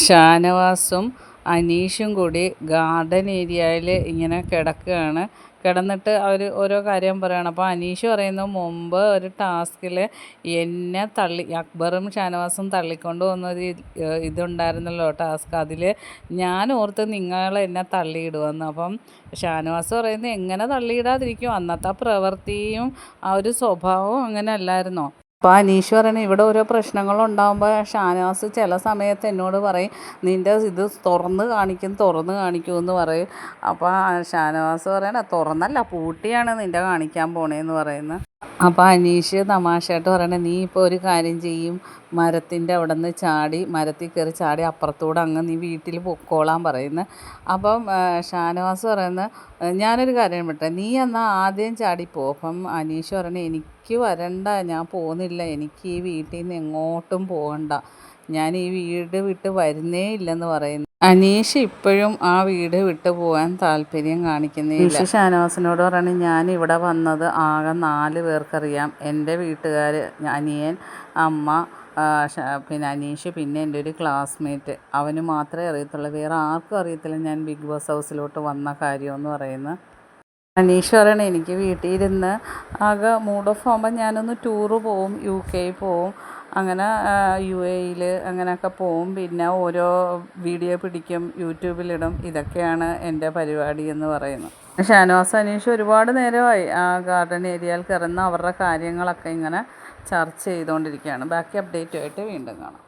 ഷാനവാസും അനീഷും കൂടി ഗാർഡൻ ഏരിയയിൽ ഇങ്ങനെ കിടക്കുകയാണ്. കിടന്നിട്ട് അവർ ഓരോ കാര്യം പറയുകയാണ്. അപ്പോൾ അനീഷ് പറയുന്നു, മുമ്പ് ഒരു ടാസ്കിൽ എന്നെ അക്ബറും ഷാനവാസും തള്ളിക്കൊണ്ട് വന്നൊരു ഇതുണ്ടായിരുന്നല്ലോ ടാസ്ക്, അതിൽ ഞാൻ ഓർത്ത് നിങ്ങൾ എന്നെ തള്ളിയിടുമെന്ന്. അപ്പം ഷാനവാസ് പറയുന്നത്, എങ്ങനെ തള്ളിയിടാതിരിക്കും, അന്നത്തെ പ്രവൃത്തിയും ആ ഒരു സ്വഭാവവും അങ്ങനെ അല്ലായിരുന്നോ. അപ്പോൾ അനീഷ് പറയണേ, ഇവിടെ ഓരോ പ്രശ്നങ്ങളുണ്ടാകുമ്പോൾ ഷാനവാസ് ചില സമയത്ത് എന്നോട് പറയും, നിൻ്റെ ഇത് തുറന്ന് കാണിക്കുമെന്ന് പറയും. അപ്പോൾ ഷാനവാസ് പറയണേ, തുറന്നല്ല പൂട്ടിയാണ് നിൻ്റെ കാണിക്കാൻ പോണേന്ന് പറയുന്നത്. അപ്പോൾ അനീഷ് തമാശയായിട്ട് പറയണേ, നീ ഇപ്പോൾ ഒരു കാര്യം ചെയ്യും, മരത്തിൻ്റെ അവിടെ നിന്ന് മരത്തിൽ കയറി ചാടി അപ്പുറത്തൂടെ അങ്ങ് നീ വീട്ടിൽ പൊക്കോളാൻ പറയുന്നത്. അപ്പം ഷാനവാസ് പറയുന്നത്, ഞാനൊരു കാര്യം വിട്ടെ, നീ എന്നാൽ ആദ്യം ചാടിപ്പോ. അപ്പം അനീഷ് പറയണേ, എനിക്ക് വരണ്ട, ഞാൻ പോകുന്നില്ല, എനിക്ക് ഈ വീട്ടിൽ നിന്ന് എങ്ങോട്ടും പോകണ്ട, ഞാൻ ഈ വീട് വിട്ട് വരുന്നേ ഇല്ലെന്ന് പറയുന്നു. അനീഷ് ഇപ്പോഴും ആ വീട് വിട്ടു പോകാൻ താല്പര്യം കാണിക്കുന്നില്ല. ഷാനവാസിനോട് പറയണേ, ഞാൻ ഇവിടെ വന്നത് ആകെ 4 പേർക്കറിയാം, എൻ്റെ വീട്ടുകാർ, അനിയൻ, അമ്മ, പിന്നെ അനീഷ്, പിന്നെ എൻ്റെ ഒരു ക്ലാസ്മേറ്റ്, അവന് മാത്രമേ അറിയത്തുള്ളൂ, വേറെ ആർക്കും അറിയത്തില്ല ഞാൻ ബിഗ് ബോസ് ഹൗസിലോട്ട് വന്ന കാര്യമെന്ന് പറയുന്നു. അനീഷ് പറയണേ, എനിക്ക് വീട്ടിൽ ഇരുന്ന് ആകെ മൂഡ് ഓഫ് ആകുമ്പോൾ ഞാനൊന്ന് ടൂറ് പോവും, UK പോവും, അങ്ങനെ UAEയിൽ അങ്ങനെയൊക്കെ പോവും, പിന്നെ ഓരോ വീഡിയോ പിടിക്കും, യൂട്യൂബിലിടും, ഇതൊക്കെയാണ് എൻ്റെ പരിപാടി എന്ന് പറയുന്നു. ഷാനവാസ് അനീഷ് ഒരുപാട് നേരമായി ആ ഗാർഡൻ ഏരിയയിൽ കിടന്ന് അവരുടെ കാര്യങ്ങളൊക്കെ ഇങ്ങനെ ചർച്ച ചെയ്തുകൊണ്ടിരിക്കുകയാണ്. ബാക്കി അപ്ഡേറ്റുമായിട്ട് വീണ്ടും കാണാം.